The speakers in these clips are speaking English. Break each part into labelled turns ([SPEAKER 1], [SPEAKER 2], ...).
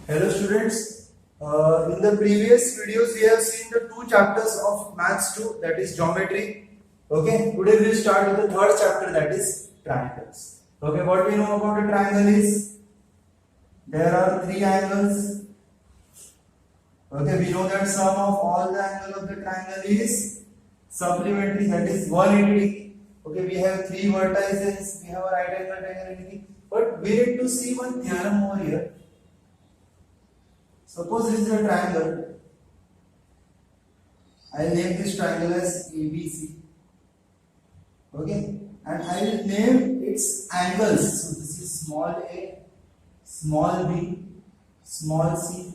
[SPEAKER 1] Hello students, in the previous videos we have seen the two chapters of Maths 2, that is geometry. Okay, today we will start with the third chapter, that is triangles. Okay, what we know about a triangle is there are three angles. Okay, we know that sum of all the angle of the triangle is supplementary, that is 180. Okay, we have three vertices, we have a right angle triangle, anything, but we need to see one theorem over here. Suppose this is a triangle. I will name this triangle as ABC. Okay, and I will name its angles. So this is small a, small b, small c,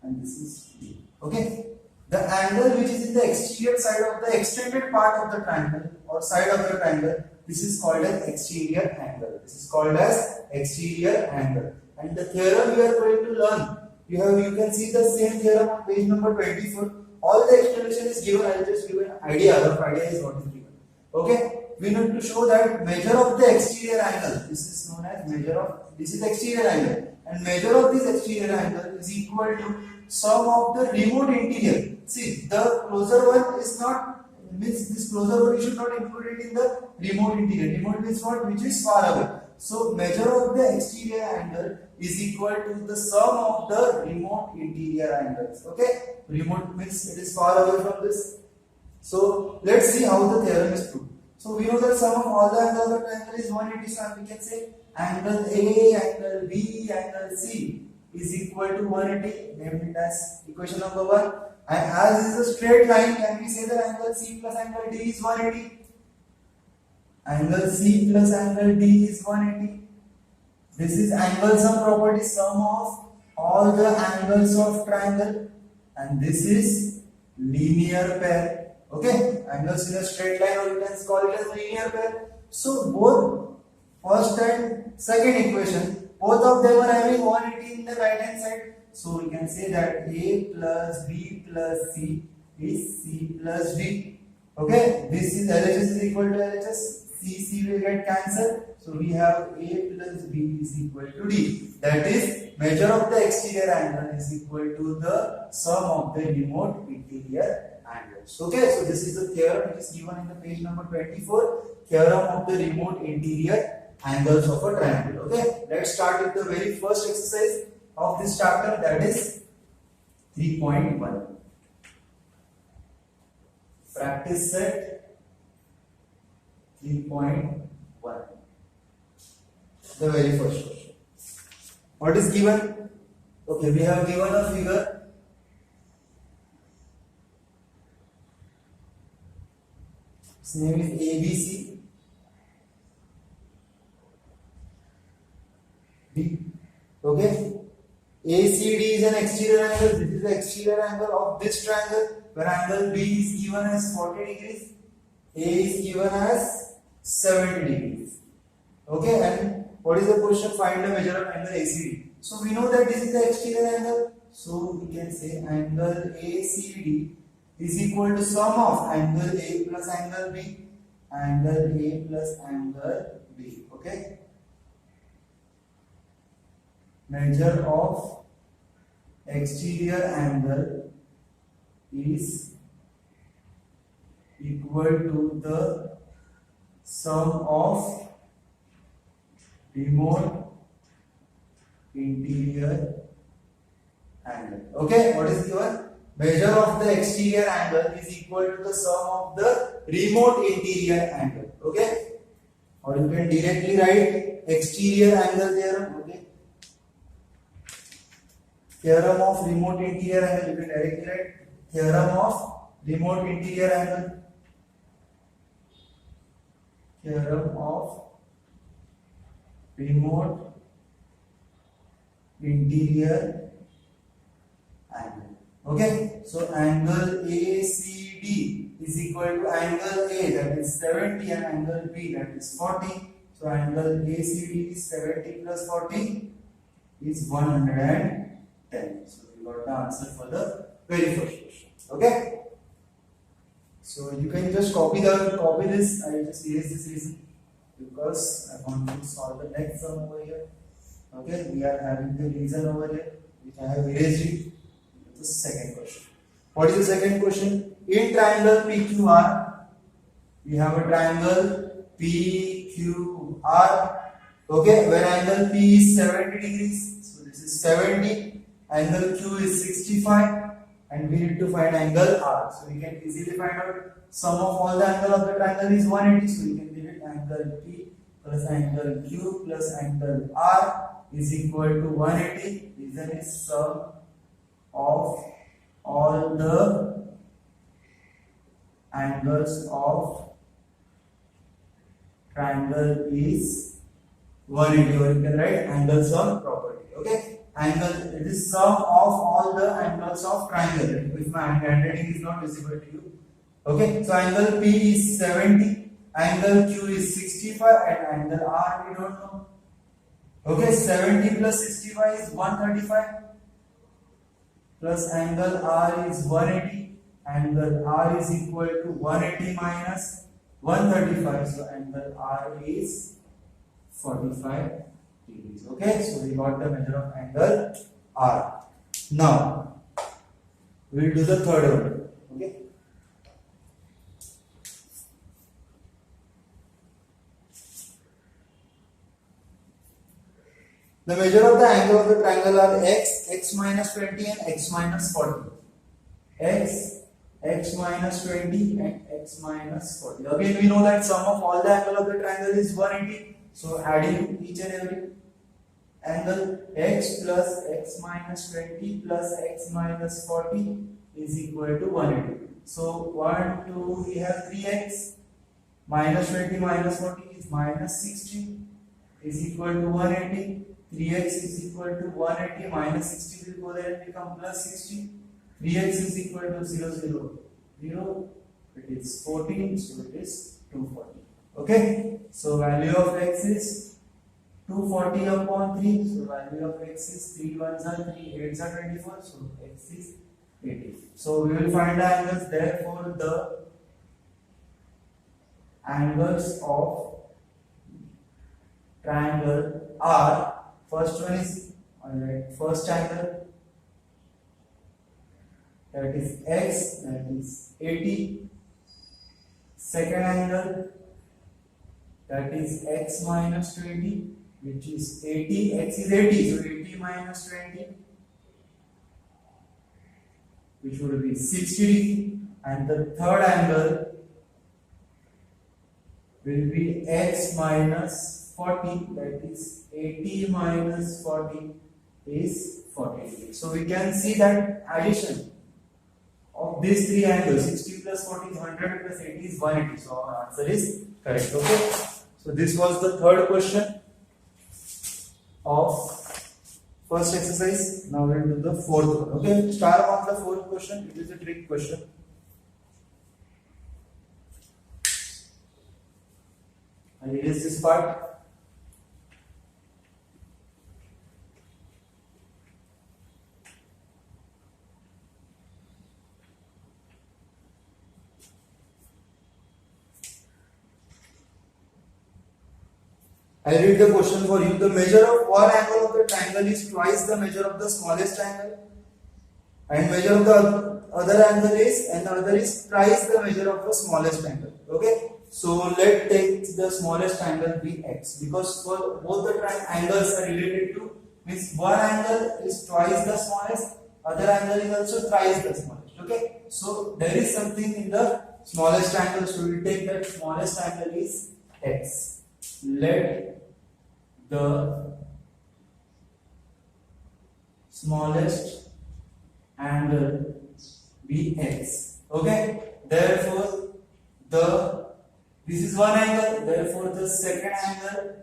[SPEAKER 1] and this is d. Okay, the angle which is in the exterior side of the extended part of the triangle or side of the triangle, this is called as exterior angle. This is called as exterior angle. And the theorem we are going to learn, you can see the same theorem on page number 24. All the explanation is given. I will just give an idea. Rough idea is what is given. Okay, we need to show that measure of the exterior angle. This is known as measure of. This is exterior angle, and measure of this exterior angle is equal to sum of the remote interior. See, the closer one is not, means this closer one you should not include it in the remote interior. Remote means what? Which is far away. So measure of the exterior angle is equal to the sum of the remote interior angles. Okay, remote means it is far away from this. So let's see how the theorem is proved. So we know that sum of all the angles of the triangle is 180. So we can say angle A, angle B, angle C is equal to 180. Name it as equation number 1. And as this is a straight line, can we say that angle C plus angle D is 180? Angle C plus angle D is 180. This is angle sum property, sum of all the angles of triangle, and this is linear pair. Okay, angles in a straight line, or you can call it as linear pair. So both first and second equation, both of them are having 180 in the right hand side. So we can say that A plus B plus C is C plus D. Okay, this is LHS is equal to LHS. C will get cancelled. So we have A plus B is equal to D. That is, measure of the exterior angle is equal to the sum of the remote interior angles. Okay, so this is the theorem which is given in the page number 24. Theorem of the remote interior angles of a triangle. Okay, let's start with the very first exercise of this chapter, that is 3.1. Practice set 3.1. The very first question. What is given? Okay, we have given a figure. Its name is ABC. B. Okay. ACD is an exterior angle. This is the exterior angle of this triangle, where angle B is given as 40 degrees. A is given as 70 degrees. Okay, and what is the question? Find the measure of angle ACD. So we know that this is the exterior angle. So we can say angle ACD is equal to sum of angle A plus angle B, angle A plus angle B. Okay. Measure of exterior angle is equal to the sum of remote interior angle. Okay, what is given? Measure of the exterior angle is equal to the sum of the remote interior angle. Okay, or you can directly write exterior angle theorem. Okay, theorem of remote interior angle, you can directly write theorem of remote interior angle. Theorem of remote interior angle. Okay, so angle ACD is equal to angle A, that is 70, and angle B, that is 40. So angle ACD is 70 plus 40 is 110. So we got the answer for the very first question. Okay. So you can just copy this. I just erase this reason because I want to solve the next sum over here. Okay, we are having the reason over here. which I have erased it. The second question. What is the second question? In triangle PQR, we have a triangle PQR. Okay, where angle P is 70 degrees. So this is 70. Angle Q is 65, and we need to find angle R. So we can easily find out sum of all the angle of the triangle is 180. So we can give it angle P plus angle Q plus angle R is equal to 180. Reason is sum of all the angles of triangle is 180, or you can write angles of property. Okay, angle, it is sum of all the angles of triangle. If my handwriting is not visible to you. Okay, so angle P is 70, angle Q is 65, and angle R we don't know. Okay, 70 plus 65 is 135, plus angle R is 180. Angle R is equal to 180 minus 135. So angle R is 45 degrees. Okay, so we got the measure of angle R. Now we will do the third one. Okay. The measure of the angle of the triangle are x, x minus 20 and x minus 40. X minus 20 and x minus 40. Again we know that sum of all the angle of the triangle is 180. So adding each and every angle, x plus x minus 20 plus x minus 40 is equal to 180. So 1, 2, we have 3x minus 20 minus 40 is minus 60 is equal to 180. 3x is equal to 180 minus 60 will go there and become plus 60. 3x is equal to 0, 0, 0. It is 14, so it is 240. Okay, so value of x is 240 upon 3. So value of x is 3 ones are 3, 8s are 24. So x is 80. So we will find the angles. Therefore, the angles of triangle are, first one is, alright, first angle, that is x, that is 80. Second angle, that is x minus 20, which is 80. X is 80, so 80 minus 20, which would be 60. And the third angle will be x minus 40, that is 80 minus 40 is 40. So we can see that addition of these three angles, 60 plus 40 is 100 plus 80 is 180. So our answer is correct. Okay. So this was the third question of first exercise. Now we will do the fourth one. Okay. Start on the fourth question. It is a trick question. I erase this part. I read the question for you. The measure of one angle of the triangle is twice the measure of the smallest angle, and measure of the other angle is, and the other is twice the measure of the smallest angle. Okay. So let take the smallest angle be x, because for both the angles are related to, means one angle is twice the smallest, other angle is also twice the smallest. Okay. So there is something in the smallest angle, so we will take that smallest angle is x. Let the smallest angle be x. Okay. Therefore, this is one angle. Therefore, the second angle.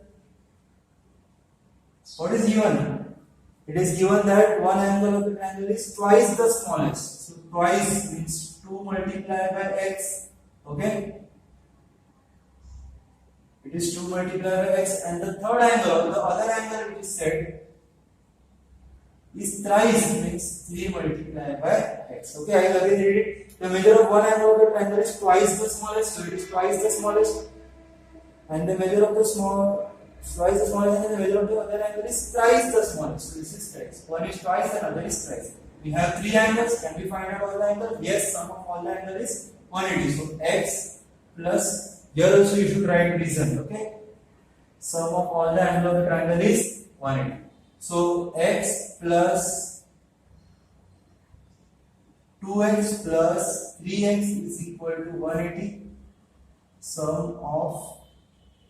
[SPEAKER 1] What is given? It is given that one angle of the triangle is twice the smallest. So twice means 2 multiplied by x. Okay. It is 2 multiplied by x, and the third angle, the other angle which is said, is thrice, means 3 multiplied by x. Okay, I will again read it. The measure of one angle of the triangle is twice the smallest, so it is twice the smallest, and the measure of the twice the smallest angle, the value of the other angle is twice the smallest. So this is twice. One is twice and other is twice. We have three angles. Can we find out all the angles? Yes, sum of all the angle is 180. So x plus, here also you should write reason. Okay. Sum of all the angle of the triangle is 180. So x plus 2x plus 3x is equal to 180. Sum of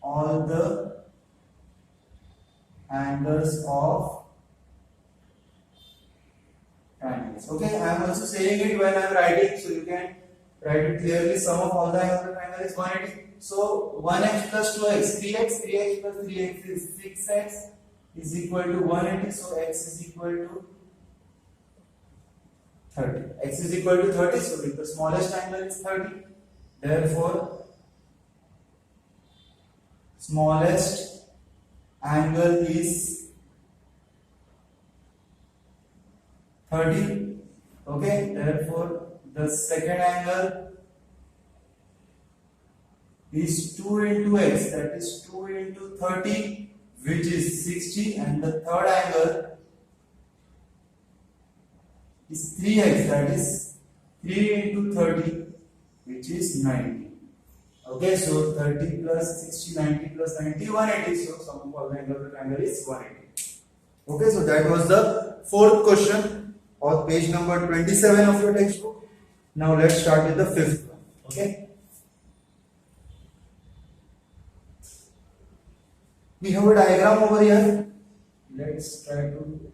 [SPEAKER 1] all the angles of triangles. Okay, I am also saying it when I am writing, so you can write it clearly. Sum of all the angles of the triangle is 180. So 1x plus 2x, 3x plus 3x is 6x is equal to 180. So x is equal to 30. X is equal to 30. So if the smallest angle is 30, therefore smallest angle is 30. Okay, therefore the second angle is 2 into x, that is 2 into 30, which is 60, and the third angle is 3x, that is 3 into 30, which is 90. Okay, so 30 plus 60, 90 plus 90, 180. So sum of all the angle of the triangle is 180. Okay, so that was the fourth question on page number 27 of your textbook. Now let's start with the fifth one. Okay, we have a diagram over here. Let's try to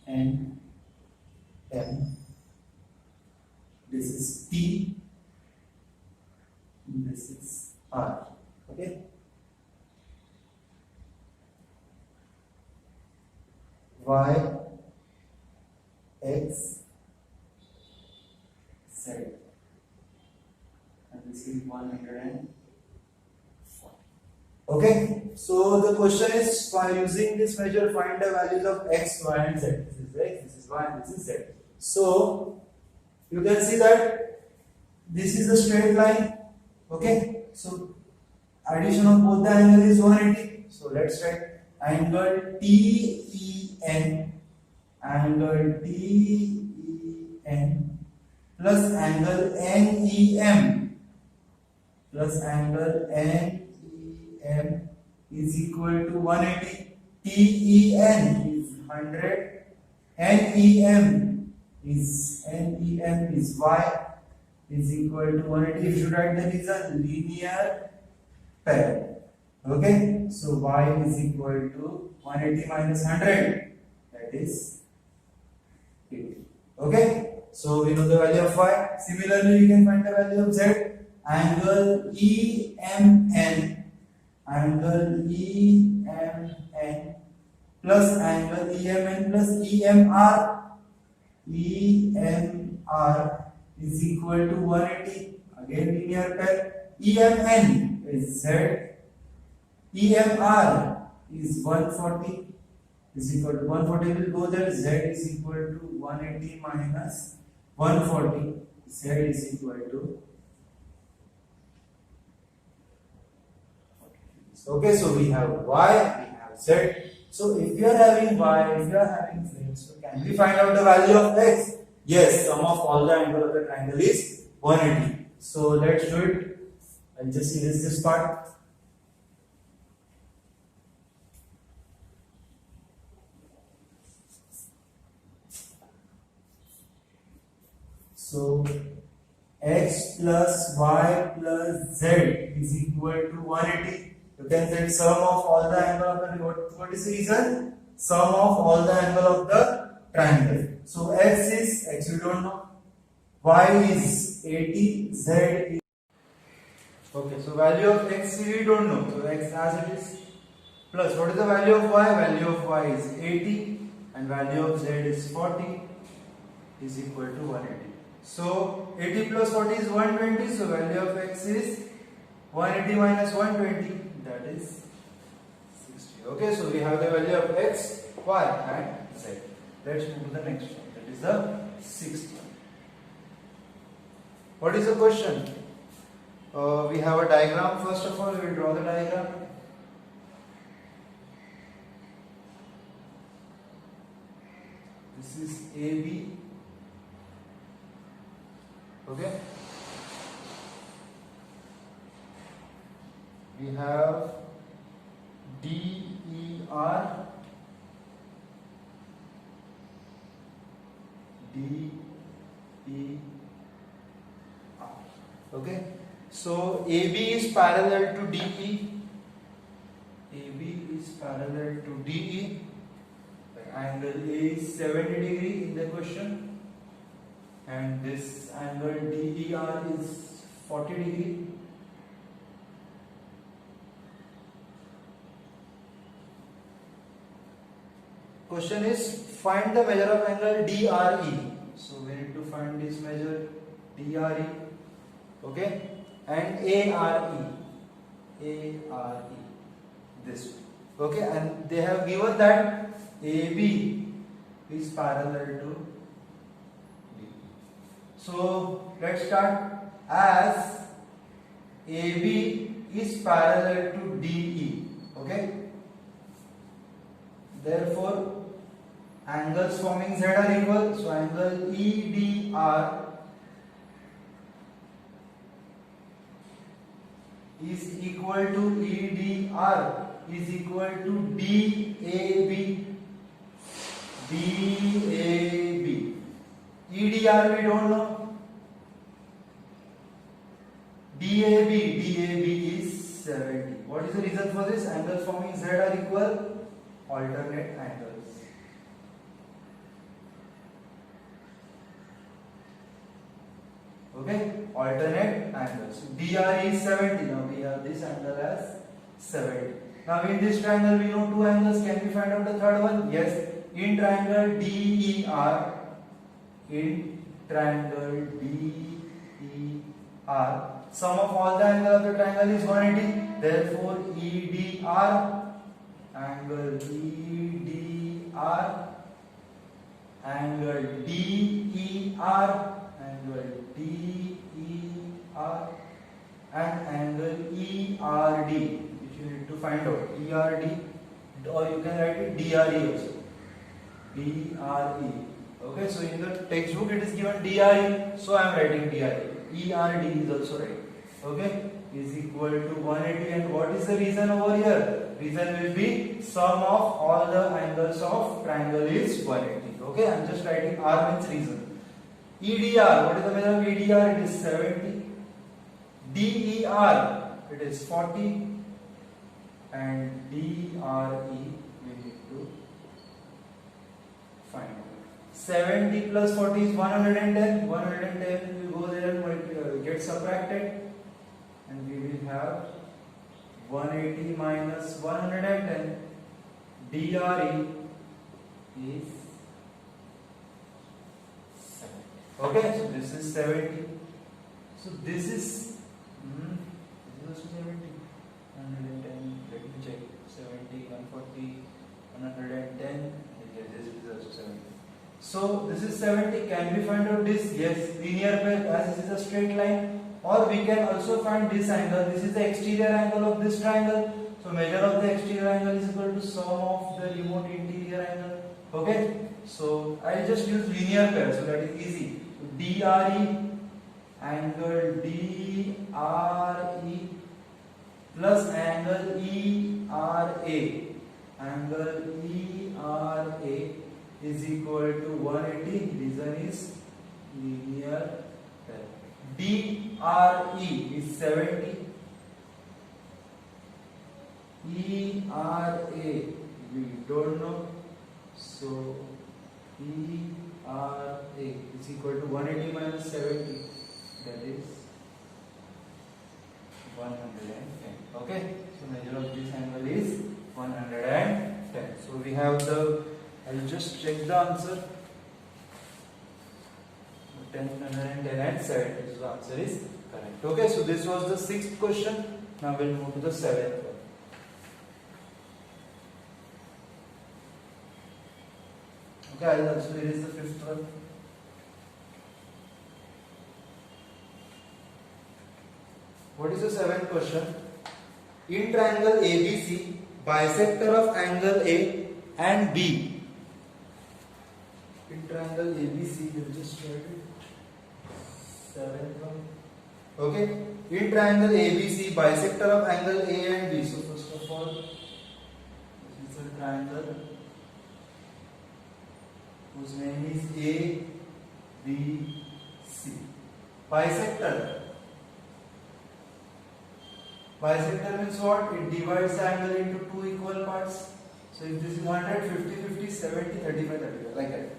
[SPEAKER 1] N M. This is P. This is R. Okay. Y, X, Z. And this is 140. Okay. So the question is, by using this measure, find the values of x, y, and z. This is x, this is y, and this is z. So you can see that this is a straight line. Okay. So addition of both the angle is 180. So let's write angle TEN, angle TEN plus angle NEM plus angle NEM is equal to 180. TEN is 100. NEM is y is equal to 180. If you write the reason, linear pair. Okay, so y is equal to 180 minus 100, that is 80. Okay, so we know the value of y. Similarly, we can find the value of z. Angle EMN, angle EMN plus angle EMN plus EMR. EMR is equal to 180. Again, linear pair. EMN is z. EMR is 140 is equal to 140 will go there. Z is equal to 180 minus 140. Z is equal to. Okay, so we have y, we have z. So if you are having y, if you are having z, so can we find out the value of x? Yes, sum of all the angle of the triangle is 180. So let's do it. I'll just erase this part. So x plus y plus z is equal to 180. You can say sum of all the angle of the, what is the reason? Sum of all the angle of the triangle. So x we don't know. Y is 80, z is. Okay, so value of x we don't know. So x as it is. Plus what is the value of y? Value of y is 80 and value of z is 40 is equal to 180. So 80 plus 40 is 120. So value of x is 180 minus 120, that is 60. Okay, so we have the value of x, y and z. Let's move to the next one. That is the sixth one. What is the question? We have a diagram. First of all, we will draw the diagram. This is AB. Okay. We have DER, DER. Okay. So AB is parallel to DE. AB is parallel to DE. The angle is 70 degree in the question, and this angle DER is 40 degree. Question is find the measure of angle DRE. So we need to find this measure DRE. Okay, and ARE. This one. Okay, and they have given that AB is parallel to D. So let's start. As AB is parallel to DE. Okay. Therefore, angles forming Z are equal. So angle EDR is equal to EDR is equal to DAB. EDR we don't know. DAB is 70. What is the reason for this? Angles forming Z are equal. Alternate angles. Okay, alternate angles. DRE is 70. Now we have this angle as 70. Now in this triangle we know two angles. Can we find out the third one? Yes. In triangle DER, sum of all the angle of the triangle is 180. Therefore EDR, angle EDR, angle DER, and angle ERD, which you need to find out. ERD, or you can write it DRE also. DRE. Okay, so in the textbook it is given DRE, so I am writing DRE. ERD is also right. Okay, is equal to 180, and what is the reason over here? Reason will be sum of all the angles of triangle is 180. Okay, I am just writing R means reason. EDR, what is the measure of EDR? It is 70. DER, it is 40. And DRE, we need to find out. 70 plus 40 is 110. 110 will go there and get subtracted. And we will have 180 minus 110. DRE is 70. Okay, so this is 70. So this is also 70. 110. Let me check. 70, 140, 110. Yes, this is also 70. So this is 70. Can we find out this? Yes, linear pair, as this is a straight line. Or we can also find this angle. This is the exterior angle of this triangle. So measure of the exterior angle is equal to sum of the remote interior angle. Okay. So I will just use linear pair, so that is easy. DRE, angle DRE plus angle ERA. Angle ERA is equal to 180. Reason is linear pair. DRE is 70. ERA we don't know. So ERA is equal to 180 minus 70. That is 110. Okay. So measure of this angle is 110. So we have the, I will just check the answer. 10, 110 and 70. So the answer is correct. Okay, so this was the 6th question. Now we'll move to the 7th one. Okay, I will also erase the fifth one. What is the seventh question? In triangle ABC, bisector of angle A and B. In triangle ABC, you just write it. Seventh one. Okay. In triangle ABC, bisector of angle A and B. So first of all, this is a triangle whose name is A, B, C. Bisector. Bisector means what? It divides the angle into two equal parts. So if this is 100, 50, 50, 70, 35, 35, like that.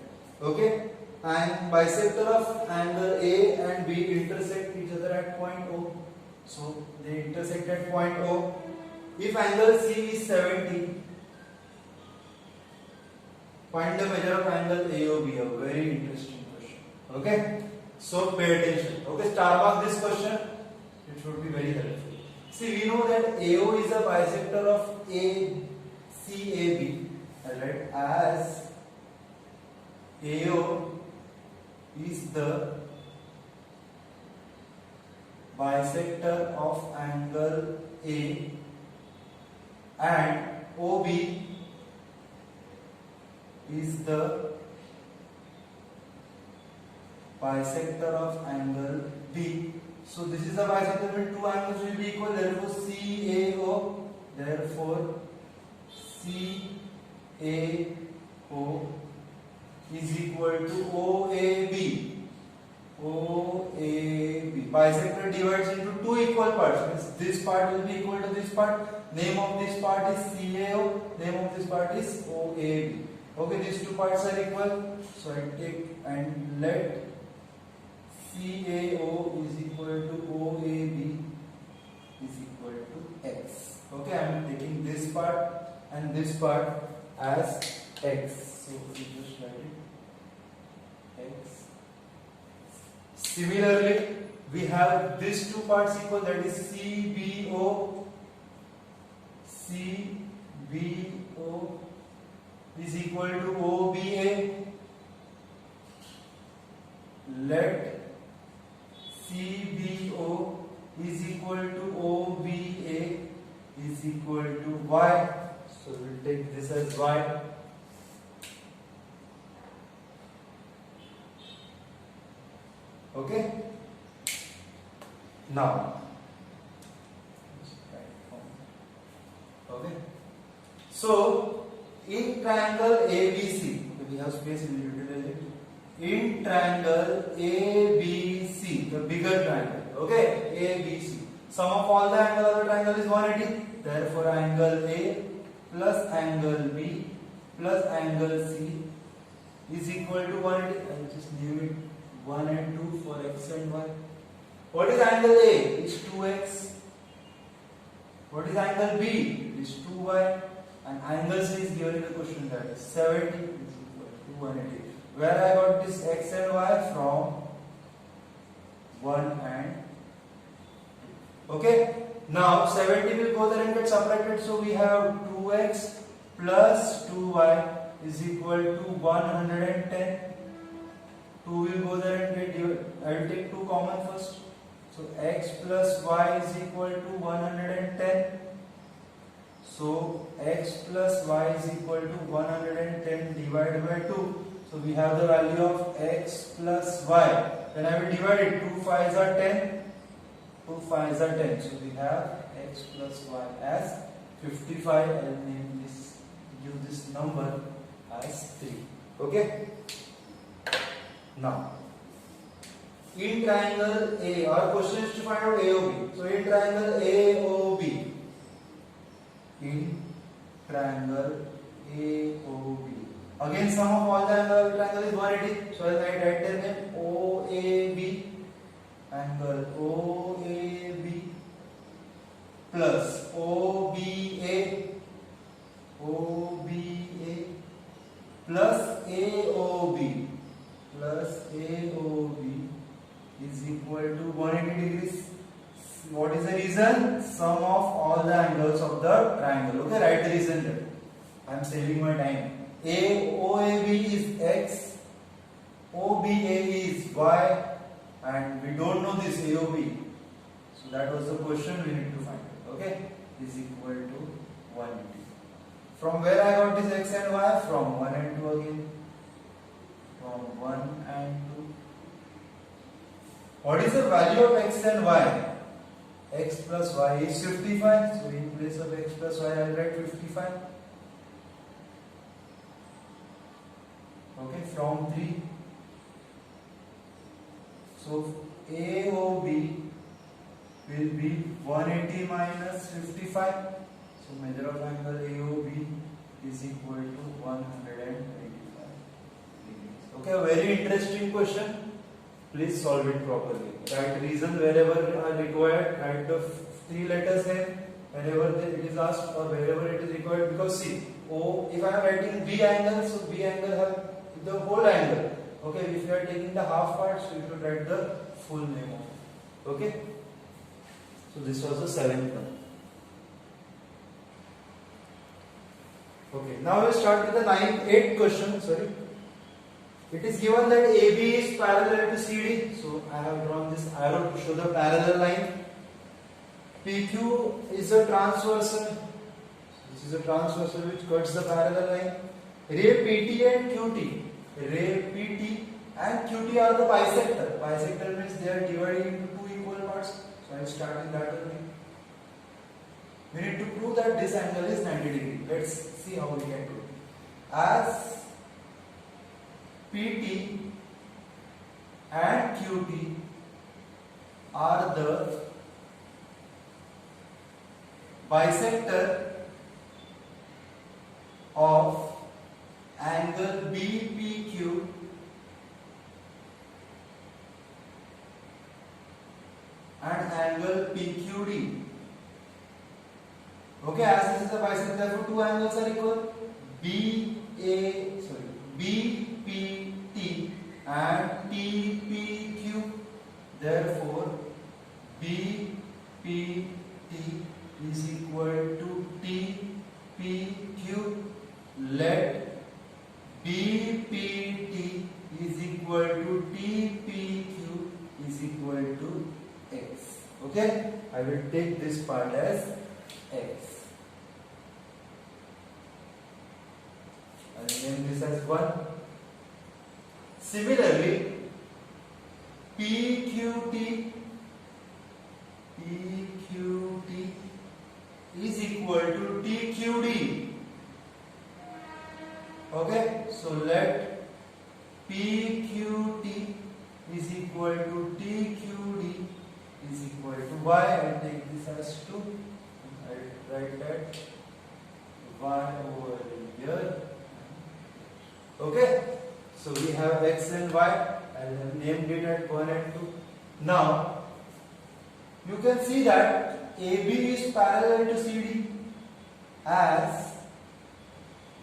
[SPEAKER 1] Okay? And bisector of angle A and B intersect each other at point O. So they intersect at point O. If angle C is 70, find the measure of angle AOB. A very interesting question. Okay? So pay attention. Okay, star mark this question. It should be very helpful. See, we know that AO is a bisector of ACAB, right? As AO is the bisector of angle A and OB is the bisector of angle B. So this is the bisector when two angles will be equal, therefore CAO, therefore CAO is equal to OAB. OAB. Bisector divides into two equal parts. This part will be equal to this part. Name of this part is CAO, name of this part is OAB. Okay, these two parts are equal. So I take and let CAO is equal to OAB is equal to X. Okay, I am taking this part and this part as X. So we just write it X. Similarly, we have these two parts equal, that is CBO. CBO is equal to OBA. Let CBO is equal to OBA is equal to Y. So we will take this as Y. Okay. Now, okay. So in triangle ABC, we have space, we will utilize it. In triangle ABC, the bigger triangle, okay, ABC, sum of all the angles of the triangle is 180. Therefore, angle A plus angle B plus angle C is equal to 180. I will just name it 1 and 2 for X and Y. What is angle A? Is 2X. What is angle B? Is 2Y. And angle C is given in the question, that is 70 is equal to 180. Where I got this X and Y from 1 and 2. Okay. Now 70 will go there and get separated. So we have 2X plus 2Y is equal to 110. 2 will go there and get divided. I will take 2 common first. So X plus Y is equal to 110. So X plus Y is equal to 110 divided by 2. So we have the value of X plus Y. Then I will divide it. 2 5s are 10. 2 5s are 10. So we have X plus Y as 55. I will name this, give this number as 3. Okay. Now, in triangle A, our question is to find out AOB. So in triangle AOB, in triangle AOB, again sum of all the angles of the triangle is 180. So I will write their name OAB, angle OAB plus OBA, OBA plus AOB plus AOB is equal to 180 degrees. What is the reason? Sum of all the angles of the triangle. Okay, write the reason there. I am saving my time. OAB is X, OBA is Y, and we don't know this AOB. So that was the question we need to find. Okay, is equal to 180. From where I got this X and Y? From 1 and 2 again. From 1 and 2. What is the value of X and Y? X plus Y is 55. So in place of X plus Y, I will write 55. Okay, from 3. So AOB will be 180 minus 55. So measure of angle AOB is equal to 185 degrees. Okay, a very interesting question. Please solve it properly. Write reason wherever are required. Write the 3 letters name wherever it is asked or wherever it is required. Because see, if I am writing B angle, so B angle have the whole angle. Okay, if you are taking the half part, so you should write the full name of it. Okay. So this was the 7th one. Okay, now we'll start with the 8th question. Sorry. It is given that AB is parallel to CD. So I have drawn this arrow to show the parallel line. PQ is a transversal. This is a transversal which cuts the parallel line. Ray PT and QT. Ray PT and QT are the bisector. Bisector means they are divided into 2 equal parts. So I will start with that only. We need to prove that this angle is 90 degrees. Let's see how we can do it. As PT and QT are the bisector of angle BPQ and angle PQD. Okay, as this is a bisector, therefore 2 angles are equal. BPT and TPQ. Therefore, BPT is equal to TPQ. Let BPT is equal to TPQ is equal to X. Okay, I will take this part as X. I will name this as 1. Similarly, PQT is equal to TQD. Okay, so let PQT is equal to TQD is equal to Y. I will take this as 2. I will write that Y over here. Okay, so we have X and Y. I have named it at 1 and 2. Now, you can see that AB is parallel to CD. As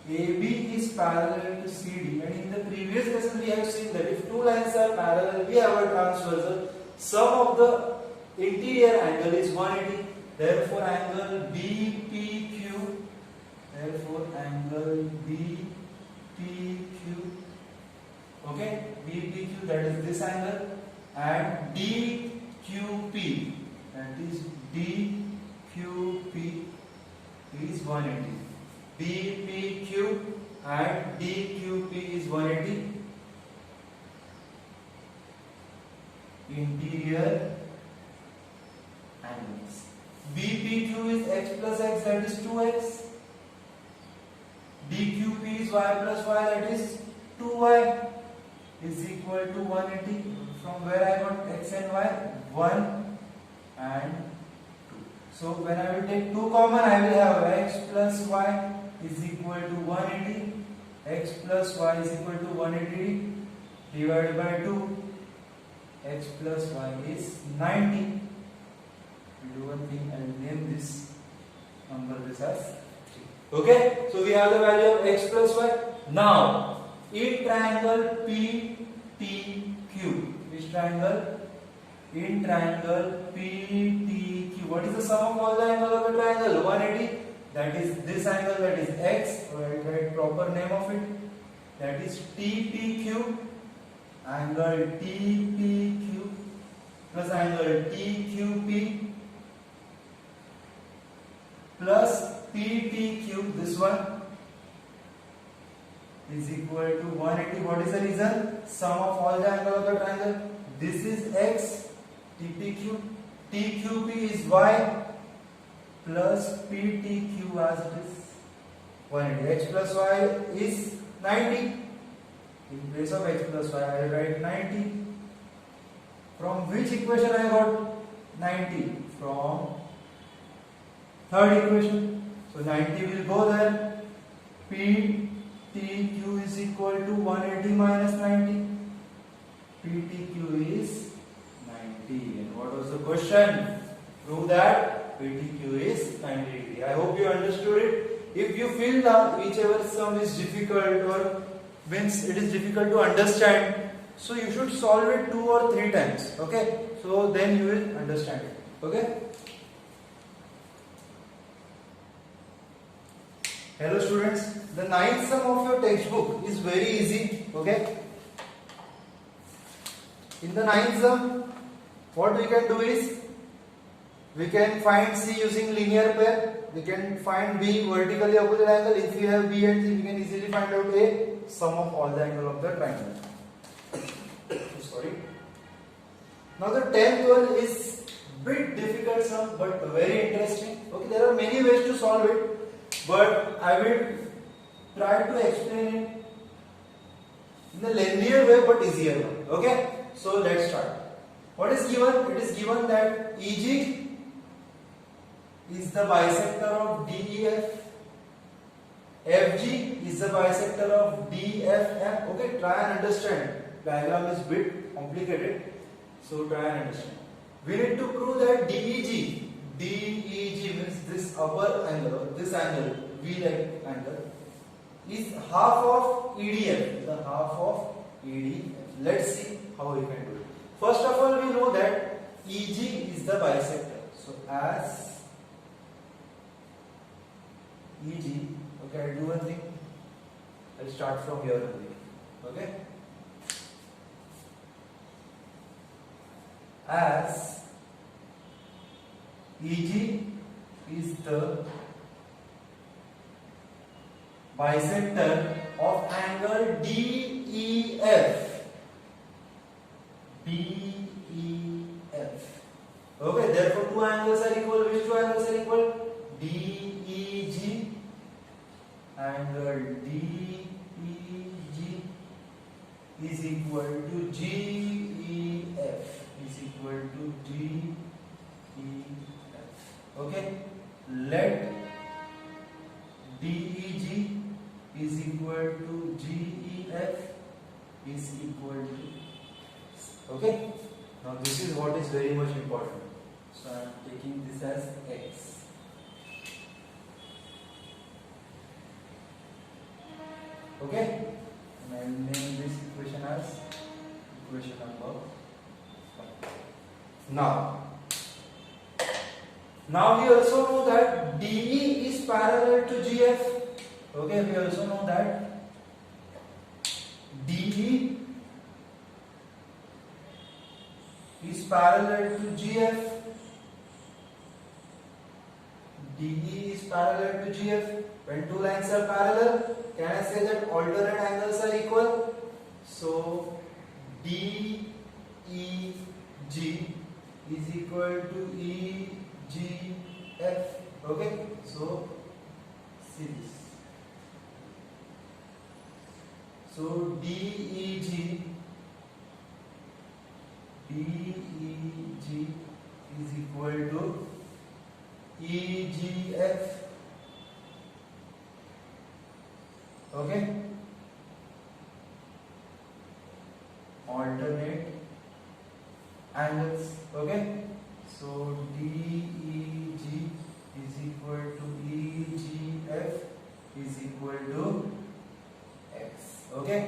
[SPEAKER 1] AB is parallel to CD, and in the previous lesson we have seen that if 2 lines are parallel, we have a transversal. Sum of the interior angle is 180. Therefore, angle BPQ. Therefore, angle BPQ. Okay, BPQ, that is this angle, and DQP, that is DQP is 180. BPQ and DQP is 180. Interior angles. BPQ is X plus X, that is 2X. DQP is Y plus Y, that is 2Y, is equal to 180. From where I got X and Y? 1 and 2. So when I will take 2 common, I will have X plus Y is equal to 180. X plus Y is equal to 180 divided by 2. X plus Y is 90. We'll do one thing, I will name this number this as 3. Okay, so we have the value of X plus Y. Now, in triangle PTQ, which triangle? In triangle PTQ, what is the sum of all the angles of the triangle? 180. that is this angle, that is x, write proper name of it, that is TPQ, angle TPQ plus angle TQP plus PTQ, this one is equal to 180. What is the reason? Sum of all the angle of the triangle. This is x, TPQ, TQP is y plus PTQ as it is 180. H plus y is 90. In place of h plus y, I write 90. From which equation I got 90? From third equation. So 90 will go there. PTQ is equal to 180 minus 90. PTQ is 90. And what was the question? Prove that PTQ is 90 degree. I hope you understood it. If you feel that whichever sum is difficult or means it is difficult to understand, so you should solve it 2 or 3 times. Okay? So then you will understand it. Okay? Hello students, the ninth sum of your textbook is very easy. Okay? In the ninth sum, what we can do is we can find C using linear pair. We can find B vertically opposite angle. If we have B and C, we can easily find out A, sum of all the angle of the triangle. Sorry. Now the 10th one is bit difficult sum but very interesting. Okay, there are many ways to solve it, but I will try to explain it in a lengthier way but easier one. Okay, so let's start. What is given? It is given that EG is the bisector of DEF. FG is the bisector of DFM. Okay, try and understand. Diagram is bit complicated, so try and understand. We need to prove that DEG means this upper angle, this angle, V-like angle, is half of EDF. The half of EDF. Let's see how we can do it. First of all, we know that EG is the bisector. So as EG, okay, I'll do one thing. I'll start from here only. Okay? As EG is the bisector of angle DEF. Okay, therefore two angles are equal. Which two angles are equal? DEG, angle DEG is equal to GEF is equal to GEF. Okay, let DEG is equal to GEF is equal to, okay, now this is what is very much important. So I am taking this as X. Okay, and I will name this equation as equation number 5. Now we also know that DE is parallel to GF. Okay, we also know that DE is parallel to GF. DE is parallel to GF. When two lines are parallel, can I say that alternate angles are equal? So DEG is equal to EGF. Okay, so see this. So DEG is equal to EGF. Okay, alternate angles. Okay, so DEG is equal to EGF is equal to X. Okay,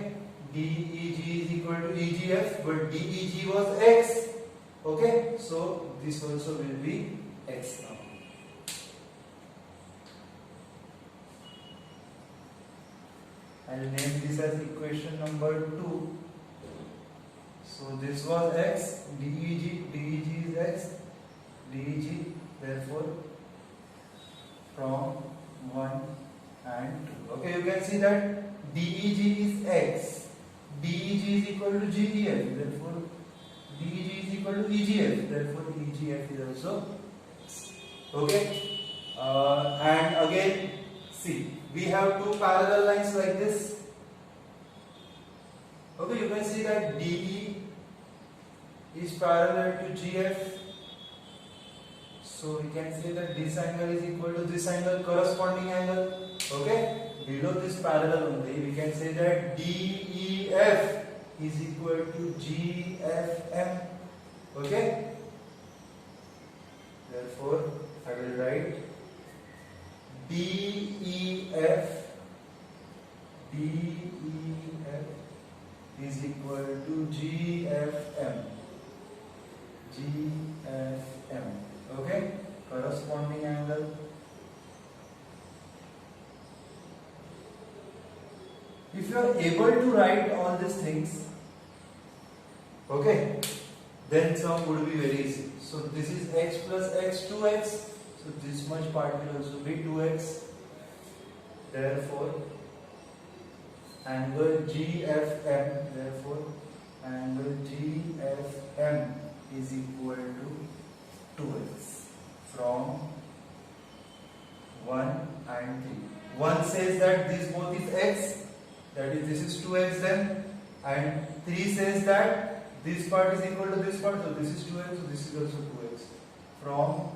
[SPEAKER 1] DEG is equal to EGF, but DEG was X. Okay, so this also will be X now. I'll name this as equation number 2. So this was x, DEG is x, DEG, therefore from 1 and 2. Okay, you can see that DEG is x, DEG is equal to GEF, therefore DEG is equal to EGF, therefore EGF is also x. Okay, and again, see, we have two parallel lines like this. Okay, you can see that DE is parallel to GF. So we can say that this angle is equal to this angle, corresponding angle. Okay, below this parallel only, we can say that DEF is equal to GFM. Okay, therefore I will write DEF is equal to GFM. Okay, corresponding angle. If you are able to write all these things, okay, then sum would be very easy. So this is x plus x, 2x. So this much part will also be 2x. Therefore, angle GFM, therefore angle GFM is equal to 2x from 1 and 3. 1 says that this both is x, that is this is 2x then, and 3 says that this part is equal to this part, so this is 2x, so this is also 2x from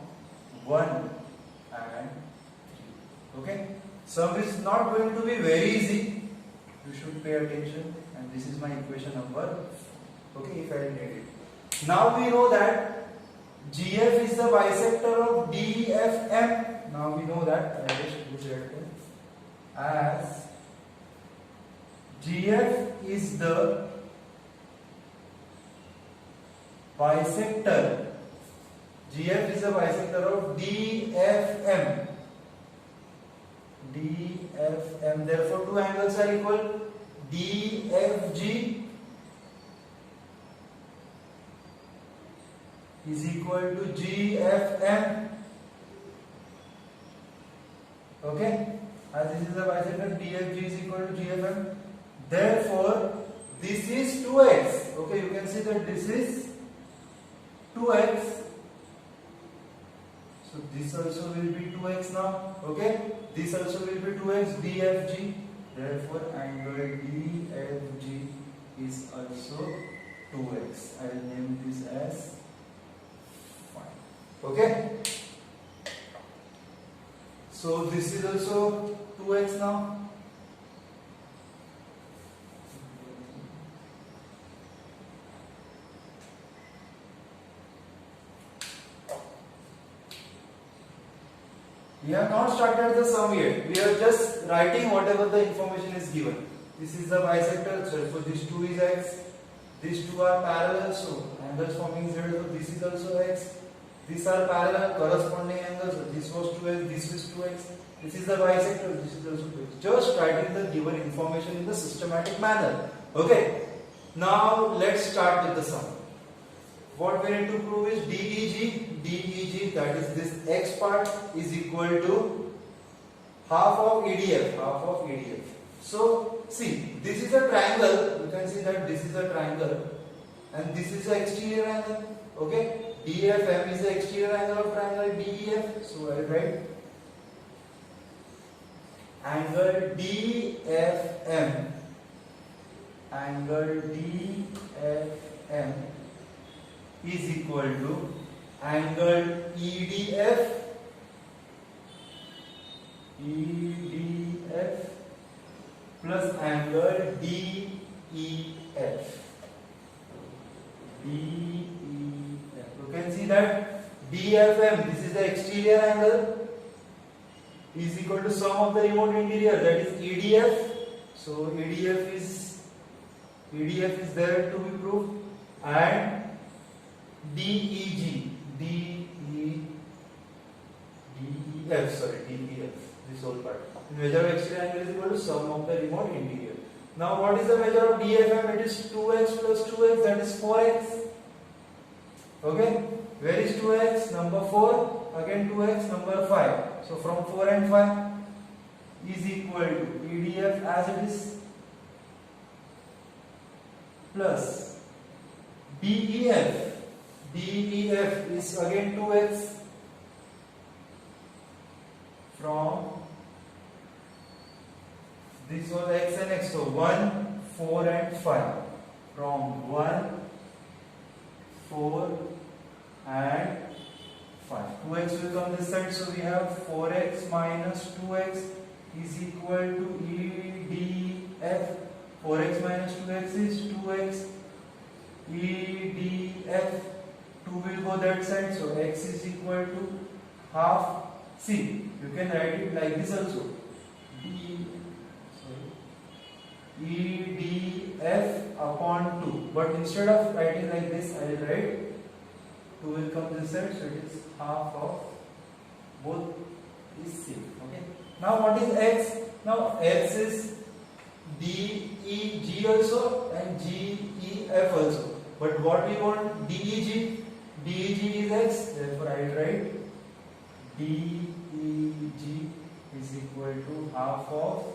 [SPEAKER 1] 1 and 3. Okay, sum is not going to be very easy. You should pay attention, and this is my equation number. Okay, if I need it. Now we know that GF is the bisector of DFM. Now we know that. I just put it as GF is the bisector. GF is the bisector of DFM. DFM. Therefore, two angles are equal. DFG is equal to GFM. Okay, as this is the bisector, DFG is equal to GFM. Therefore, this is 2x. Okay, you can see that this is 2x. So this also will be 2x now. Okay, this also will be 2x, DFG. Therefore, angle DFG is also 2x. I will name this as 5. Okay. So this is also 2x now. We have not started the sum yet. We are just writing whatever the information is given. This is the bisector, so this 2 is x. These two are parallel, so angles forming z. So this is also x. These are parallel, corresponding angles. So this was 2x, this is 2x. This is the bisector, this is also 2x. Just writing the given information in the systematic manner. Okay. Now let's start with the sum. What we need to prove is DEG, that is this x part, is equal to half of EDF. So see, this is a triangle. You can see that this is a triangle, and this is the exterior angle. Okay, DFM is the exterior angle of triangle DEF. So I write angle DFM. Angle DFM is equal to angle EDF plus angle DEF. You can see that DFM, this is the exterior angle, is equal to sum of the remote interior, that is EDF. So EDF is there to be proved, and DEF, this whole part. Measure of exterior angle is equal to sum of the remote interior. Now what is the measure of DFM? It is 2x plus 2x, that is 4x. Okay, where is 2x? Number 4, again 2x, number 5. So from 4 and 5 is equal to EDF as it is plus DEF. DEF is again 2x from this was x and x, so 1, 4 and 5. From 1, 4 and 5. 2x will come this side, so we have 4x minus 2x is equal to EDF. 4x minus 2x is 2x. EDF. 2 will go that side, so x is equal to half. See, you can write it like this also. EDF upon 2. But instead of writing like this, I will write 2 will come this side, so it is half of both is same. Okay. Now what is x? Now x is DEG also and GEF also. But what we want? DEG. DEG is x. Therefore I will write DEG is equal to half of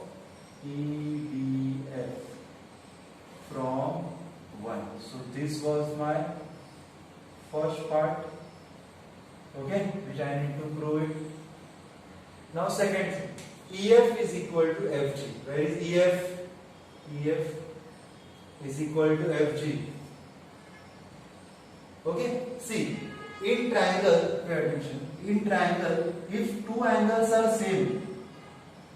[SPEAKER 1] EDF from 1. So this was my first part, okay, which I need to prove it. Now second thing, EF is equal to FG. Where is EF? EF is equal to FG. Okay, see, in triangle, pay attention, in triangle, if two angles are same,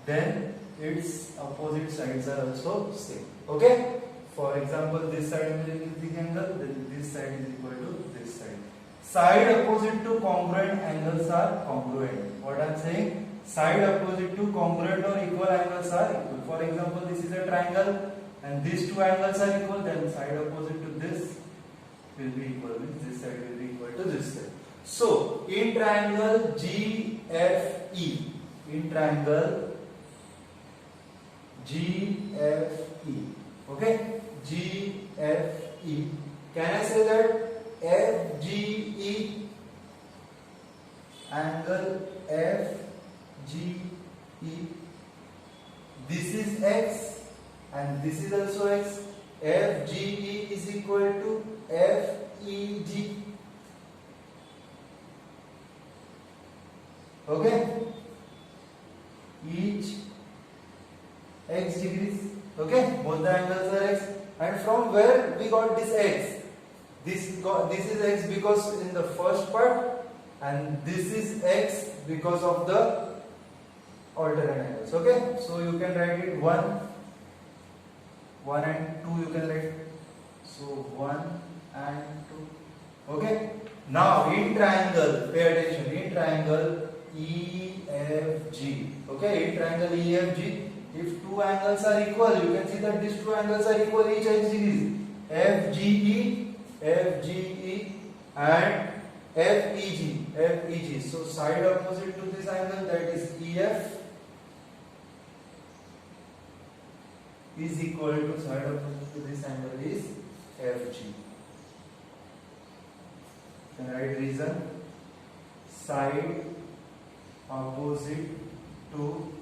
[SPEAKER 1] then its opposite sides are also same. Okay? For example, this side is the angle, then this side is equal to this side. Side opposite to congruent angles are congruent. What I am saying? Side opposite to congruent or equal angles are equal. For example, this is a triangle and these two angles are equal, then side opposite to this will be equal, means this side will be equal to this side. So, in triangle GFE, in triangle GFE, okay, GFE, can I say that FGE, angle FGE, this is x and this is also x, FGE is equal to FEG, okay, each x degrees, okay, both the angles are x. And from where we got this x? This is x because in the first part, and this is x because of the alternate angles. Okay, so you can write it 1 and 2 you can write. So 1 and 2. Okay. Now in triangle, pay attention. In triangle EFG. Okay, in triangle EFG. If two angles are equal, you can see that these two angles are equal each x degrees. FGE, FGE and FEG. So side opposite to this angle, that is EF, is equal to side opposite to this angle is FG. Can I write reason? Side opposite to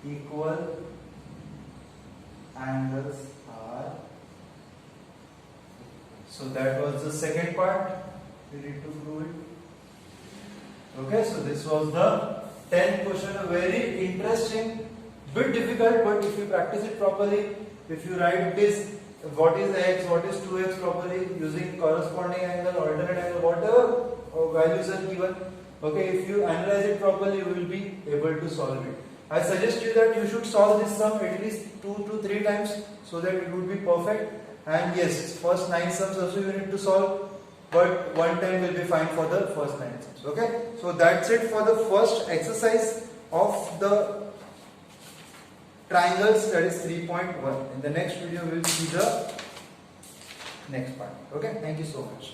[SPEAKER 1] equal angles are. So that was the second part. We need to prove it. Okay, so this was the 10th question. A very interesting, bit difficult, but if you practice it properly, if you write this, what is x, what is 2x properly, using corresponding angle, alternate angle, whatever values are given, okay, if you analyze it properly, you will be able to solve it. I suggest you that you should solve this sum at least 2 to 3 times so that it would be perfect. And yes, first 9 sums also you need to solve, but 1 time will be fine for the first 9 sums. Okay, so that's it for the first exercise of the triangles, that is 3.1. In the next video we will see the next part. Okay, thank you so much.